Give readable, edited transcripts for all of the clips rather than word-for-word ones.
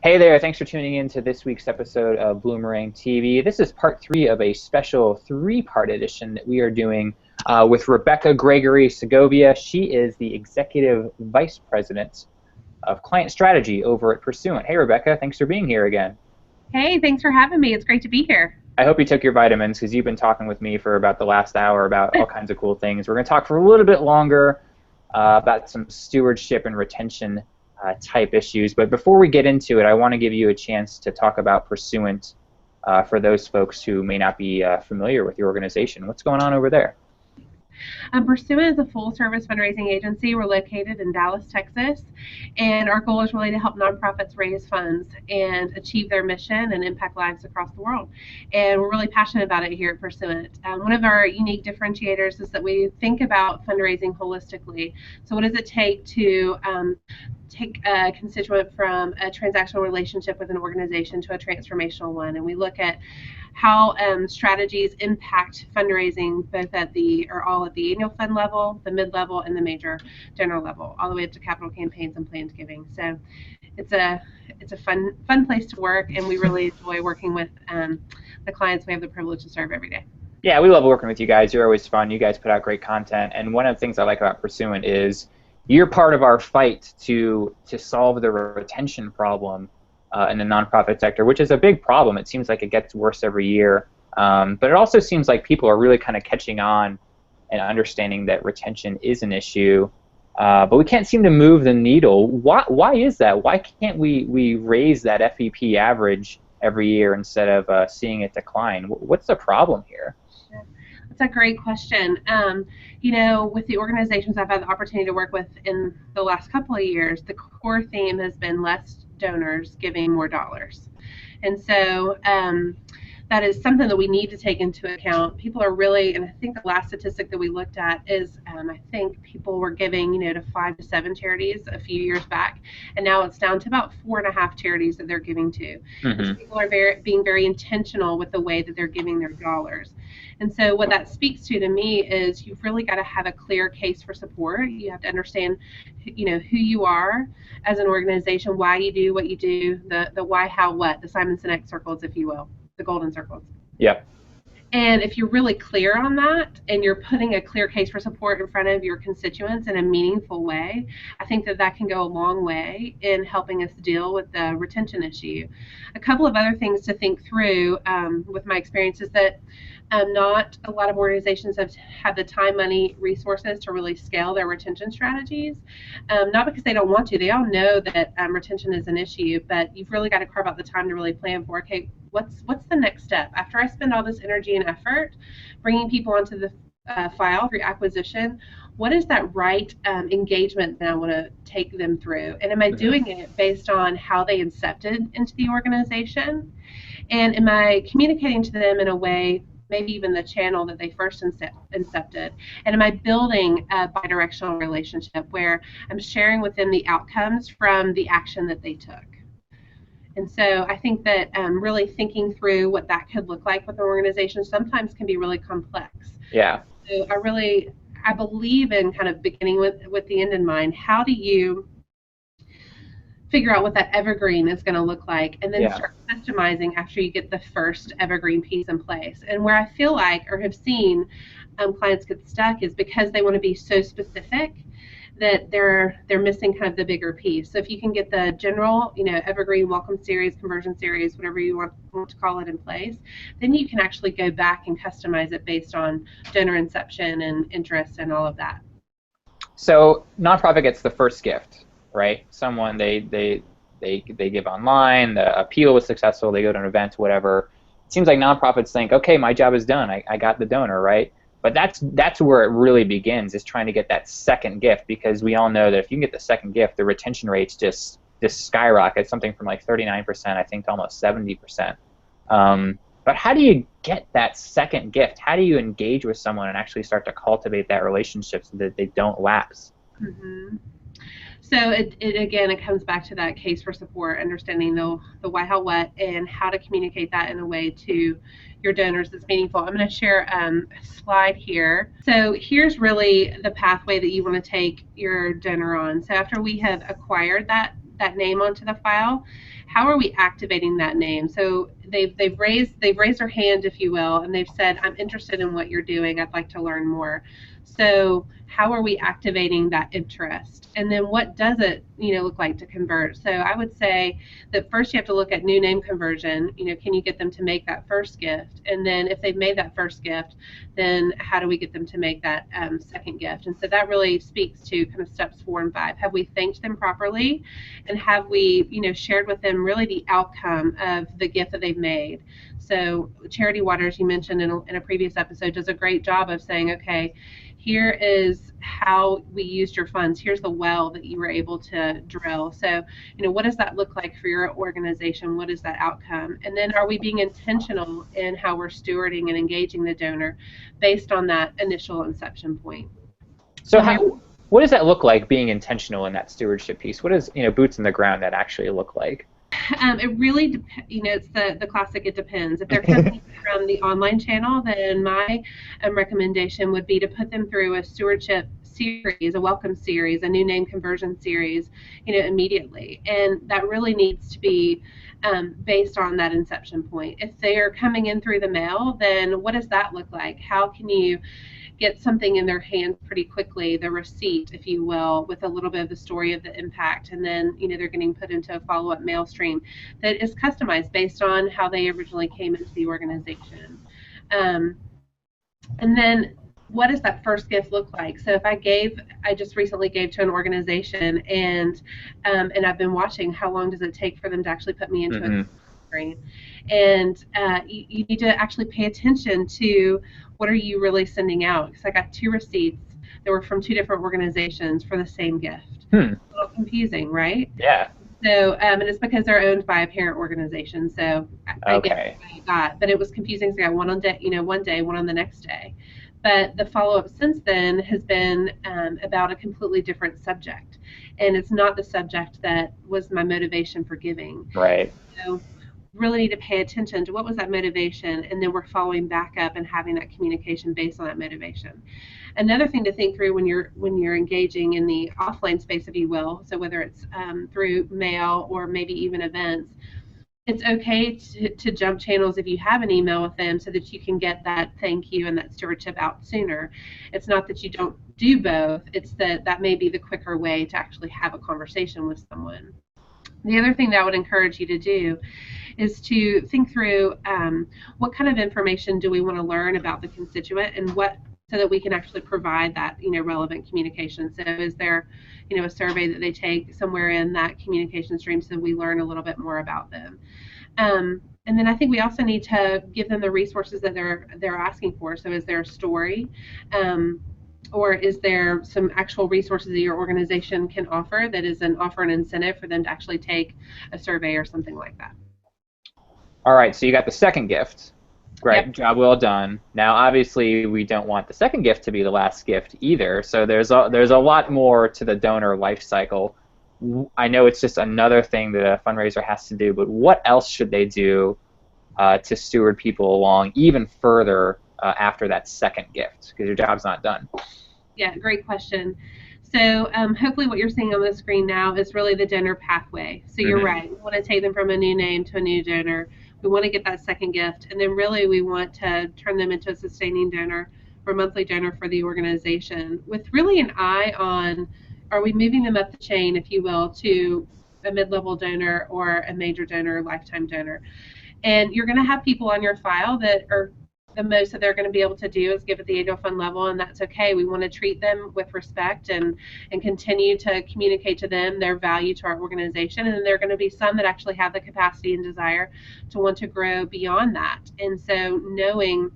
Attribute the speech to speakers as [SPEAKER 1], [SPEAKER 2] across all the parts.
[SPEAKER 1] Hey there, thanks for tuning in to this week's episode of Bloomerang TV. This is part three of a special three-part edition that we are doing with Rebecca Gregory Segovia. She is the Executive Vice President of Client Strategy over at Pursuant. Hey Rebecca, thanks for being here again.
[SPEAKER 2] Hey, thanks for having me. It's great to be here.
[SPEAKER 1] I hope you took your vitamins because you've been talking with me for about the last hour about all kinds of cool things. We're going to talk for a little bit longer about some stewardship and retention type issues. But before we get into it, I want to give you a chance to talk about Pursuant for those folks who may not be familiar with your organization. What's going on over there?
[SPEAKER 2] Pursuant is a full-service fundraising agency. We're located in Dallas, Texas, and our goal is really to help nonprofits raise funds and achieve their mission and impact lives across the world. And we're really passionate about it here at Pursuant. One of our unique differentiators is that we think about fundraising holistically. So what does it take to take a constituent from a transactional relationship with an organization to a transformational one? And we look at how strategies impact fundraising both at the annual fund level, the mid-level, and the major donor level, all the way up to capital campaigns and planned giving. So it's a fun place to work, and we really enjoy working with the clients we have the privilege to serve every day.
[SPEAKER 1] Yeah, we love working with you guys. You're always fun. You guys put out great content, and one of the things I like about Pursuant is you're part of our fight to solve the retention problem in the nonprofit sector, which is a big problem. It seems like it gets worse every year, but it also seems like people are really kind of catching on and understanding that retention is an issue, but we can't seem to move the needle. Why is that? Why can't we raise that FEP average every year instead of seeing it decline? What's the problem here?
[SPEAKER 2] That's a great question. With the organizations I've had the opportunity to work with in the last couple of years, the core theme has been less donors giving more dollars. And so that is something that we need to take into account. People are really, and I think the last statistic that we looked at is I think people were giving to 5 to 7 charities a few years back, and now it's down to about 4.5 charities that they're giving to. Mm-hmm. So people are being very intentional with the way that they're giving their dollars. And so what that speaks to me is you've really got to have a clear case for support. You have to understand who you are as an organization, why you do what you do, the why, how, what, the Simon Sinek circles, if you will, the golden circles.
[SPEAKER 1] Yep.
[SPEAKER 2] And if you're really clear on that and you're putting a clear case for support in front of your constituents in a meaningful way, I think that can go a long way in helping us deal with the retention issue. A couple of other things to think through with my experience is that not a lot of organizations have the time, money, resources to really scale their retention strategies. Not because they don't want to. They all know that retention is an issue, but you've really got to carve out the time to really plan for, okay, what's the next step? After I spend all this energy and effort bringing people onto the file through acquisition, what is that right engagement that I want to take them through? And am I doing it based on how they incepted into the organization? And am I communicating to them in a way, maybe even the channel that they first incepted? And am I building a bidirectional relationship where I'm sharing with them the outcomes from the action that they took? And so I think that really thinking through what that could look like with an organization sometimes can be really complex.
[SPEAKER 1] Yeah.
[SPEAKER 2] So I believe in kind of beginning with the end in mind. How do you figure out what that evergreen is going to look like, and then start customizing after you get the first evergreen piece in place? And where I feel like, or have seen clients get stuck, is because they want to be so specific that they're missing kind of the bigger piece. So if you can get the general, evergreen welcome series, conversion series, whatever you want to call it, in place, then you can actually go back and customize it based on donor inception and interest and all of that.
[SPEAKER 1] So nonprofit gets the first gift, right? Someone they give online, the appeal was successful, they go to an event, whatever. It seems like nonprofits think, okay, my job is done, I got the donor, right? But that's where it really begins, is trying to get that second gift, because we all know that if you can get the second gift, the retention rates just skyrocket, something from like 39%, I think, to almost 70%. But how do you get that second gift? How do you engage with someone and actually start to cultivate that relationship so that they don't lapse?
[SPEAKER 2] Mm-hmm. So it comes back to that case for support, understanding the why, how, what, and how to communicate that in a way to your donors that's meaningful. I'm going to share a slide here. So here's really the pathway that you want to take your donor on. So after we have acquired that that name onto the file, how are we activating that name? So they've raised their hand, if you will, and they've said, I'm interested in what you're doing. I'd like to learn more. So how are we activating that interest? And then what does it, look like to convert? So I would say that first you have to look at new name conversion. Can you get them to make that first gift? And then if they've made that first gift, then how do we get them to make that second gift? And so that really speaks to kind of steps 4 and 5. Have we thanked them properly? And have we, shared with them really the outcome of the gift that they've made? So Charity Waters, you mentioned in a previous episode, does a great job of saying, okay, here is how we used your funds. Here's the well that you were able to drill. So, what does that look like for your organization? What is that outcome? And then are we being intentional in how we're stewarding and engaging the donor based on that initial inception point?
[SPEAKER 1] So what does that look like, being intentional in that stewardship piece? What does, boots in the ground that actually look like?
[SPEAKER 2] It really, it's the classic, it depends. If they're coming from the online channel, then my recommendation would be to put them through a stewardship series, a welcome series, a new name conversion series, immediately. And that really needs to be based on that inception point. If they are coming in through the mail, then what does that look like? How can you get something in their hands pretty quickly, the receipt, if you will, with a little bit of the story of the impact, and then they're getting put into a follow-up mail stream that is customized based on how they originally came into the organization. And then what does that first gift look like? So if I just recently gave to an organization, and I've been watching how long does it take for them to actually put me into a screen. And you need to actually pay attention to what are you really sending out. Because I got 2 receipts that were from 2 different organizations for the same gift. A little confusing, right?
[SPEAKER 1] Yeah.
[SPEAKER 2] So, and it's because they're owned by a parent organization. So I get what I got, but it was confusing. So I got one on one day, one on the next day. But the follow-up since then has been about a completely different subject, and it's not the subject that was my motivation for giving.
[SPEAKER 1] Right.
[SPEAKER 2] So really need to pay attention to what was that motivation, and then we're following back up and having that communication based on that motivation. Another thing to think through when you're engaging in the offline space, if you will, so whether it's through mail or maybe even events, it's okay to jump channels if you have an email with them so that you can get that thank you and that stewardship out sooner. It's not that you don't do both, it's that may be the quicker way to actually have a conversation with someone. The other thing that I would encourage you to do is to think through what kind of information do we want to learn about the constituent, and so that we can actually provide that relevant communication. So is there a survey that they take somewhere in that communication stream so we learn a little bit more about them. And then I think we also need to give them the resources that they're asking for. So is there a story? Or is there some actual resources that your organization can offer that is an incentive for them to actually take a survey or something like that?
[SPEAKER 1] All right, so you got the second gift. Great,
[SPEAKER 2] Yep.
[SPEAKER 1] Job well done. Now, obviously, we don't want the second gift to be the last gift either, so there's a lot more to the donor life cycle. I know it's just another thing that a fundraiser has to do, but what else should they do to steward people along even further after that second gift, because your job's not done?
[SPEAKER 2] Yeah, great question. So hopefully what you're seeing on the screen now is really the donor pathway. So you're right. We want to take them from a new name to a new donor. We want to get that second gift. And then really we want to turn them into a sustaining donor or monthly donor for the organization, with really an eye on, are we moving them up the chain, if you will, to a mid-level donor or a major donor, lifetime donor. And you're going to have people on your file that are the most that they're going to be able to do is give at the annual fund level, and that's okay. We want to treat them with respect and continue to communicate to them their value to our organization. And there are going to be some that actually have the capacity and desire to want to grow beyond that. And so knowing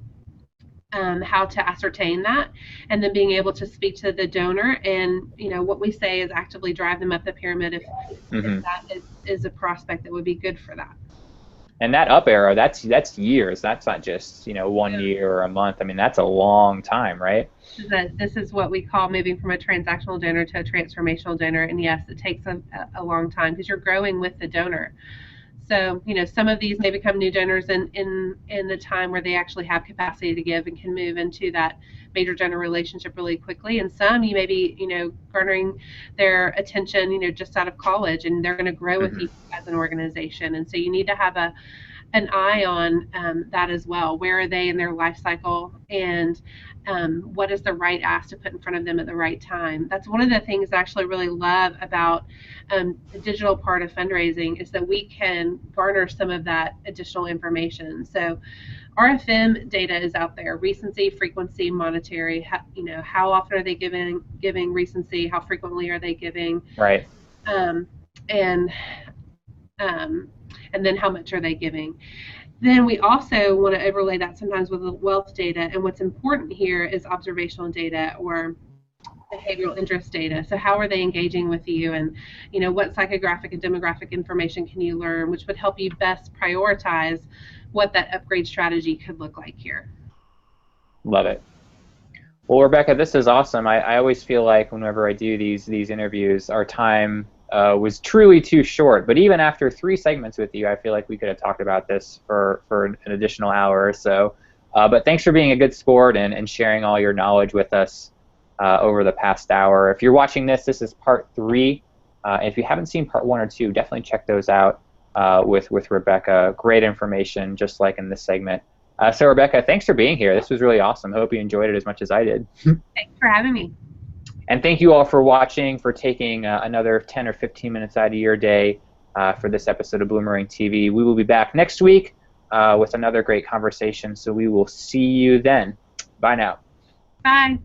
[SPEAKER 2] how to ascertain that, and then being able to speak to the donor, and what we say is actively drive them up the pyramid if that is a prospect that would be good for that.
[SPEAKER 1] And that up arrow, that's years. That's not just 1 year or a month. I mean, that's a long time, right?
[SPEAKER 2] This is what we call moving from a transactional donor to a transformational donor. And yes, it takes a long time because you're growing with the donor. So, some of these may become new donors in the time where they actually have capacity to give and can move into that major donor relationship really quickly. And some you may be, garnering their attention, just out of college, and they're going to grow with you as an organization. And so you need to have an eye on that as well. Where are they in their life cycle, and what is the right ask to put in front of them at the right time? That's one of the things I actually really love about the digital part of fundraising, is that we can garner some of that additional information. So RFM data is out there: recency, frequency, monetary. How often are they giving recency? How frequently are they giving?
[SPEAKER 1] Right.
[SPEAKER 2] And then how much are they giving? Then we also want to overlay that sometimes with wealth data. And what's important here is observational data or behavioral interest data. So how are they engaging with you, and what psychographic and demographic information can you learn, which would help you best prioritize what that upgrade strategy could look like here.
[SPEAKER 1] Love it. Well, Rebecca, this is awesome. I always feel like whenever I do these interviews, our time was truly too short. But even after 3 segments with you, I feel like we could have talked about this for an additional hour or so. But thanks for being a good sport and sharing all your knowledge with us over the past hour. If you're watching this is part 3. If you haven't seen part 1 or 2, definitely check those out with Rebecca. Great information, just like in this segment. So Rebecca, thanks for being here. This was really awesome. Hope you enjoyed it as much as I did.
[SPEAKER 2] Thanks for having me.
[SPEAKER 1] And thank you all for watching, for taking another 10 or 15 minutes out of your day for this episode of Bloomerang TV. We will be back next week with another great conversation, so we will see you then. Bye now.
[SPEAKER 2] Bye.